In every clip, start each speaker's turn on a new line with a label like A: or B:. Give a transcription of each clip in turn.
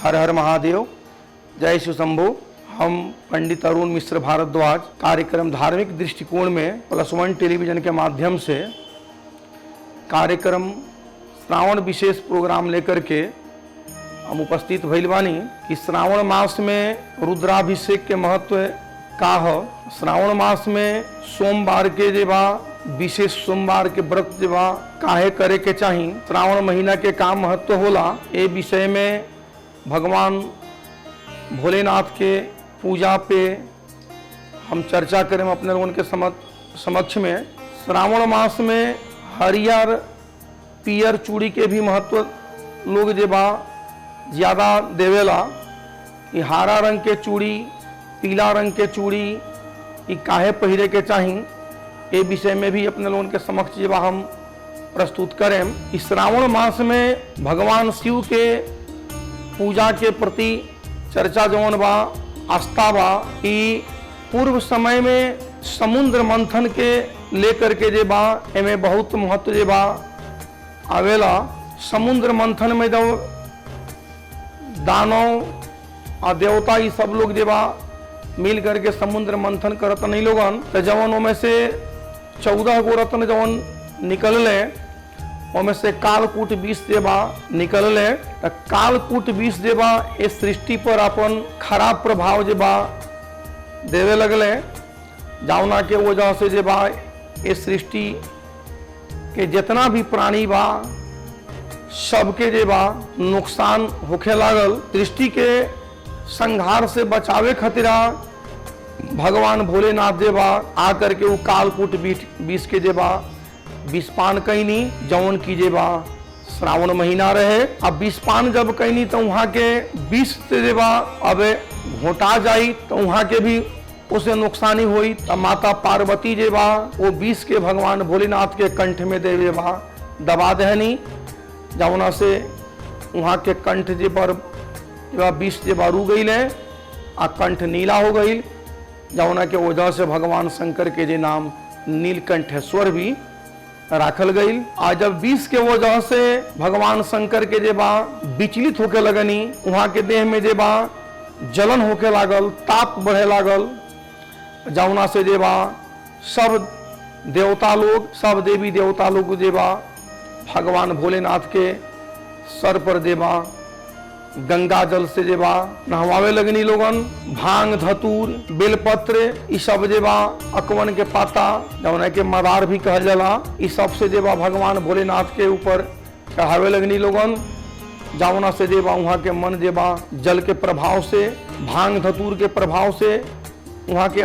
A: हर हर महादेव, जय शिव शंभो। हम पंडित अरुण मिश्र भारद्वाज कार्यक्रम धार्मिक दृष्टिकोण में +1 टेलीविज़न के माध्यम से कार्यक्रम श्रावण विशेष प्रोग्राम लेकर के हम उपस्थित भइल बानी कि श्रावण मास में रुद्राभिषेक के महत्व का है। श्रावण मास में सोमवार के जे बा विशेष सोमवार के व्रत जे बा काहे करे के चाही, श्रावण महीना के का महत्व होला, ये विषय में भगवान भोलेनाथ के पूजा पे हम चर्चा करें अपने लोगों के समक्ष में। श्रावण मास में हरियर पियर चूड़ी के भी महत्व लोग जे बा ज़्यादा देवेला। कि हरा रंग के चूड़ी, पीला रंग के चूड़ी ये काहे पहिरे के चाही, ये विषय में भी अपने लोगों के समक्ष जे बा हम प्रस्तुत करें। इस श्रावण मास में भगवान शिव के पूजा के प्रति चर्चा जौन बा आस्था बा कि पूर्व समय में समुद्र मंथन के लेकर के जे बा एमे बहुत महत्व जे बा आवेला। समुद्र मंथन में जब दानव और देवता ये सब लोग जे बा मिल करके समुद्र मंथन करत नहीं लोगन, तो जवन में से 14 गो रत्न जवन निकलले उनमें से कालकूट विष जे बा निकलले। तो कालकूट विष जे बा इस सृष्टि पर अपन खराब प्रभाव जे बा देवे लगले, जौना के वजह से जे बा इस सृष्टि के जितना भी प्राणी बा सबके जे बा नुकसान होखे लागल। सृष्टि के संहार से बचावे खतरा भगवान भोलेनाथ जे बा आकर के वो कालकूट विष के जे बा विषपान कैनी, जौन की जे बा श्रावण महीना रहे। अब विषपान जब कैनी तो वहाँ के विष से जे बा अब घोटा जाई तो वहाँ के भी उसे नुकसानी हुई। तो माता पार्वती जे बा वो विष के भगवान भोलेनाथ के कंठ में देवे बा दबा दहनी, जौना से वहाँ के कंठ जे पर विष जे बा रू गई आ कंठ नीला हो गई, जौना के वजह से भगवान शंकर के जे नाम नीलकंठेश्वर भी राखल गई। आज जब विष के वजह से भगवान शंकर के जे बा विचलित होके लगनी, वहाँ के देह में जे बा जलन होके लागल, ताप बढ़े लागल, जौना से जे बा सब देवता लोग, सब देवी देवता लोग जे बा भगवान भोलेनाथ के सर पर जे बा गंगा जल से जे बा नहवावे लगनी लोगन। भांग, धतूर, बेलपत्र ये सब जे बा अकवन के पाता जौना के मदार भी कहल जाला, ये सब से जे बा भगवान भोलेनाथ के ऊपर चढ़ावे लगनी लोगन, जौना से जे बा वहाँ के मन जे बा जल के प्रभाव से, भांग धतूर के प्रभाव से वहाँ के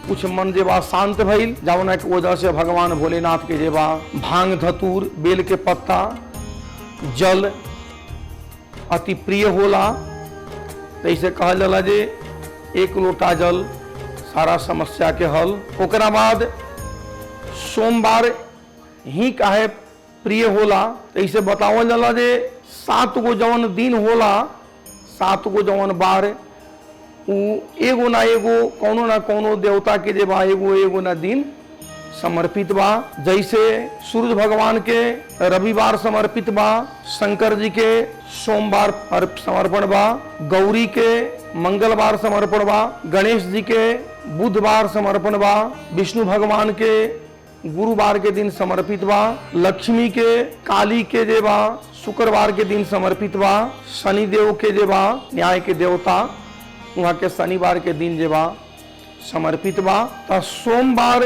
A: कुछ मन जे बा शांत भइल, जौना के वजह से भगवान भोलेनाथ के जे बा भांग धतूर, बेल के पत्ता, जल अति प्रिय होला। तैसे कहल जाला जे 1 लोटा जल सारा समस्या के हल। ओकरा बाद सोमवार ही काहे प्रिय होला, तैसे बतावल जाला जे 7 गो जवन दिन होला, 7 गो जवन बार उ एगो ना एगो कौनो ना कौनो देवता के जे बा एगो ना दिन समर्पित बा। जैसे सूर्य भगवान के रविवार समर्पित बा, शंकर जी के सोमवार समर्पण बा, गौरी के मंगलवार समर्पण बा, गणेश जी के बुधवार समर्पण बा, विष्णु भगवान के गुरुवार के दिन समर्पित बा, लक्ष्मी के काली के जे बा शुक्रवार के दिन समर्पित बा, शनि देव के जे बा न्याय के देवता वहाँ के शनिवार के दिन जे बा समर्पित बा। तो सोमवार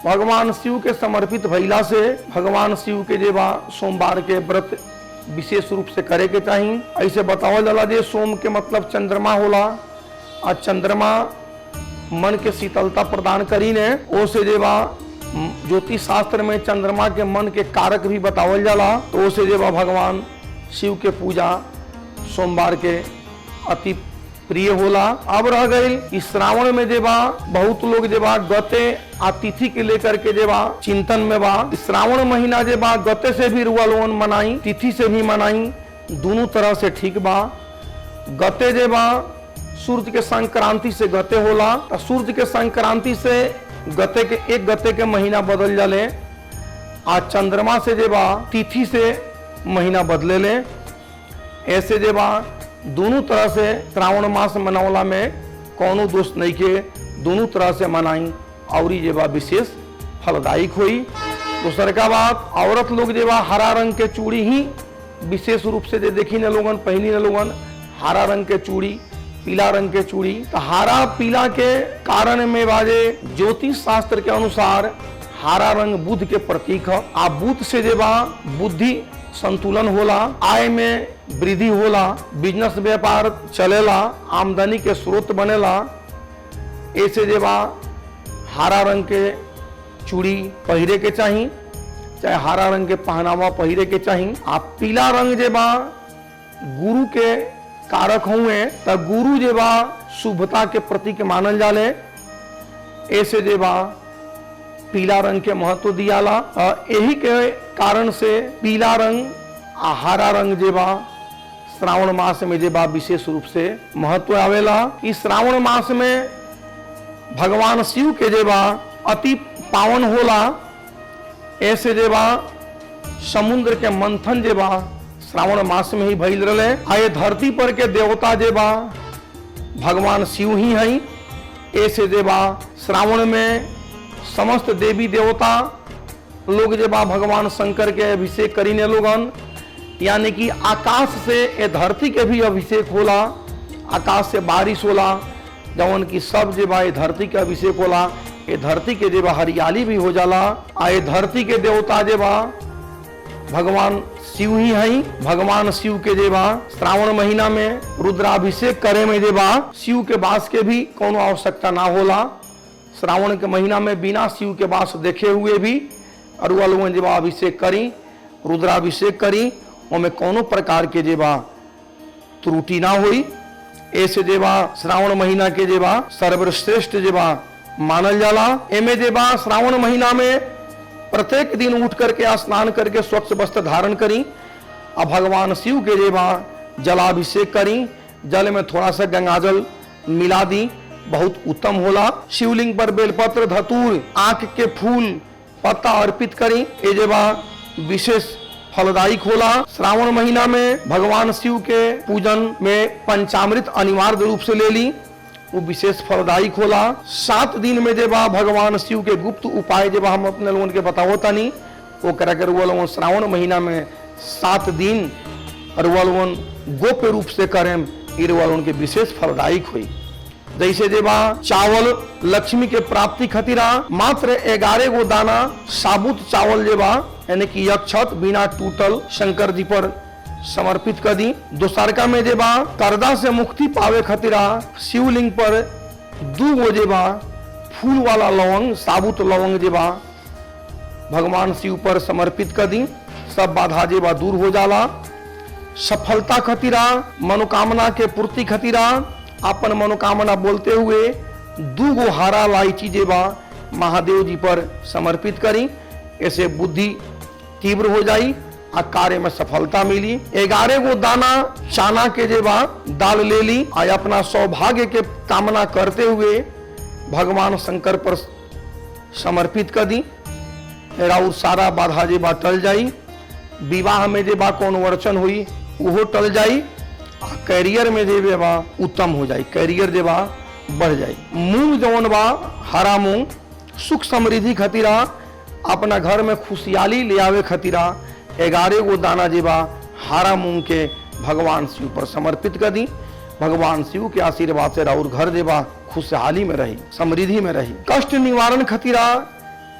A: भगवान शिव के समर्पित भइला से भगवान शिव के जे बा सोमवार के व्रत विशेष रूप से करे के चाही। ऐसे बतावल जाला जे सोम के मतलब चंद्रमा होला, और चंद्रमा मन के शीतलता प्रदान करी ने, ओ से जे बा ज्योतिष शास्त्र में चंद्रमा के मन के कारक भी बतावल जाला। तो ओ से जे बा भगवान शिव के पूजा सोमवार के अति प्रिय होला। अब रह गई इस श्रावण में जे बा बहुत लोग जे बा गते आ तिथि के लेकर के जे बा चिंतन में बा। श्रावण महीना जे बा गते से भी रुआ लोन मनाई, तिथि से भी मनाई, दोनों तरह से ठीक बा। गते जे बा सूर्य के संक्रांति से गते होला, तो सूर्य के संक्रांति से गते के एक गते के महीना बदल जाले, आ चंद्रमा से जे बा तिथि से महीना बदले ले। ऐसे जे बा दोनों तरह से श्रावण मास मनावला में कोनो दोष नहीं के, दोनों तरह से मनाई और ये बा विशेष फलदायक हुई। दूसर का बात, औरत लोग जे बा हरा रंग के चूड़ी ही विशेष रूप से जे देखी न लोगन पहनी न लोगन हरा रंग के चूड़ी, पीला रंग के चूड़ी। तो हरा पीला के कारण में बाजे ज्योतिष शास्त्र के अनुसार हरा रंग बुध के प्रतीक है। आ बुध से जे बा बुद्धि संतुलन होला, आय में वृद्धि होला, बिजनेस व्यापार चलेला, आमदनी के स्रोत बनेला। ऐसे जे बा हरा रंग के चूड़ी पहिरे के चाहिए, चाहे हरा रंग के पहनावा पहिरे के चाहिए। आ पीला रंग जे बा गुरु के कारक हुए, तब गुरु जे बा शुभता के प्रतीक मानल जाले। ऐसे जे बा पीला रंग के महत्व दियाला। यही के कारण से पीला रंग आ हरा रंग जे बा श्रावण मास में जे बा विशेष रूप से महत्व आवेला। इस श्रावण मास में भगवान शिव के जे बा अति पावन होला। ऐसे जे बा समुद्र के मंथन जे बा श्रावण मास में ही भइल रहे। आए धरती पर के देवता जे बा भगवान शिव ही हैं। ऐसे जे बा श्रावण में समस्त देवी देवता लोग जे बा भगवान शंकर के अभिषेक करीने लोगन, यानी कि आकाश से ये धरती के भी अभिषेक होला, आकाश से बारिश होला, जवन की सब जे बा ये धरती के अभिषेक होला। ये धरती के जे बा हरियाली भी हो जाला। आ ये धरती के देवता जे बा भगवान शिव ही हैं। भगवान शिव के जे बा श्रावण महीना में रुद्राभिषेक करे में जे बा शिव के बास के भी कोनो आवश्यकता ना होला। श्रावण के महीना में बिना शिव के बास देखे हुए भी अरुआ लोगन जे बा अभिषेक करी, रुद्राभिषेक करी, ओमे कोनो प्रकार के जे बा त्रुटि ना हुई। ऐसे जे बा श्रावण महीना के जे बा सर्वश्रेष्ठ जे बा मानल जाला। एमे जे बा श्रावण महीना में प्रत्येक दिन उठ करके स्नान करके स्वच्छ वस्त्र धारण करी और भगवान शिव के जे बा जलाभिषेक करी। जल में थोड़ा सा गंगाजल मिला दी, बहुत उत्तम होला। शिवलिंग पर बेलपत्र, धतूर, आंख के फूल, पत्ता अर्पित करी। ये जे बा विशेष फलदायक होला। श्रावण महीना में भगवान शिव के पूजन में पंचामृत अनिवार्य रूप से ले ली, वो विशेष फलदायक होला। 7 दिन में जे बा भगवान शिव के गुप्त उपाय जे बा हम अपने लोगों के बताओ तनी, वो करा कर लोगन श्रावण महीना में 7 दिन लोगन गोप्य रूप से करें, ये लोगन के विशेष फलदायक हुई। जैसे जे बा चावल लक्ष्मी के प्राप्ति खतिरा मात्र 11 गो दाना साबुत चावल जे बा यानी कि अक्षत बिना टूटल शंकर जी पर समर्पित कर दी। दोसरका में जे बा कर्जा से मुक्ति पावे खतिरा शिवलिंग पर 2 गो जे बा फूल वाला लवंग, साबुत लवंग जे बा भगवान शिव पर समर्पित कर दी। सब बाधा जे बा दूर हो जाला। सफलता खतिरा, मनोकामना के पूर्ति खतिरा अपन मनोकामना बोलते हुए 2 गो हरा इलायची जे बा महादेव जी पर समर्पित करी। ऐसे बुद्धि तीव्र हो जाई आ कार्य में सफलता मिली। 11 गो दाना चाना के जे बा दाल ले ली आ अपना सौभाग्य के कामना करते हुए भगवान शंकर पर समर्पित कर दी। और सारा बाधा जे बा टल जाई। विवाह में जे बा कौन वर्चन हुई वो टल जाई। कैरियर में जे बा उत्तम हो जाए, कैरियर जे बा बढ़ जाए। मूंग जौन बा हरा मूंग सुख समृद्धि खतिरा अपना घर में खुशहाली ले आवे खतिरा 11 गो दाना जे बा हरा मूंग के भगवान शिव पर समर्पित कर दी। भगवान शिव के आशीर्वाद से राउर घर जे बा खुशहाली में रही, समृद्धि में रही। कष्ट निवारण खतिरा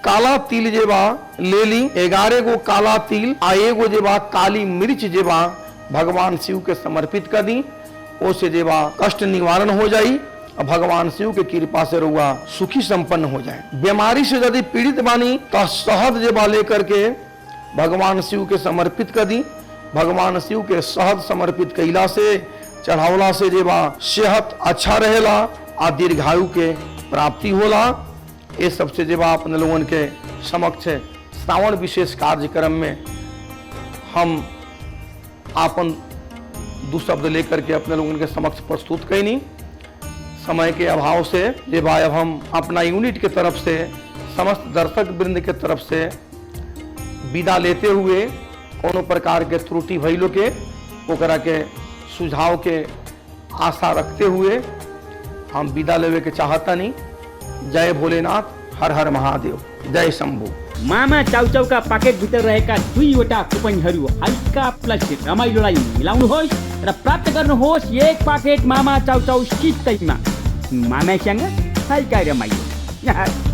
A: काला तिल जे बा ले ली। 11 गो काला तिल आ 1 गो जे बा काली मिर्च जे बा भगवान शिव के समर्पित कर दी। ओसे जे बा कष्ट निवारण हो जाई और भगवान शिव के कृपा से रुआ सुखी संपन्न हो जाए। बीमारी से यदि पीड़ित बानी तो शहद जे बा लेकर के भगवान शिव के समर्पित कर दी। भगवान शिव के शहद समर्पित कैला से, चढ़ावला से जे बा सेहत अच्छा रहेला आ दीर्घायु के प्राप्ति होला। ये सबसे जे बा अपने लोगन के समक्ष श्रावण विशेष कार्यक्रम में हम आपन 2 शब्द लेकर के अपने लोगों के समक्ष प्रस्तुत कैनी। समय के अभाव से जे बा अब हम अपना यूनिट के तरफ से समस्त दर्शक वृंद के तरफ से विदा लेते हुए कोनो प्रकार के त्रुटि भइलो के ओकरा के सुझाव के आशा रखते हुए हम विदा लेवे के चाहता नहीं। जय भोलेनाथ, हर हर महादेव, जय शंभू।
B: मामा चाउचाउ का पाकेट भित्र रहेका 2वटा कुपनहरू हल्का प्लस रमाइलोलाई मिलाउनुहोस् र प्राप्त गर्नुहोस् 1 पाकेट मामा चाउचाउ सित्तैमा। मामासँग हल्का रमाइलो।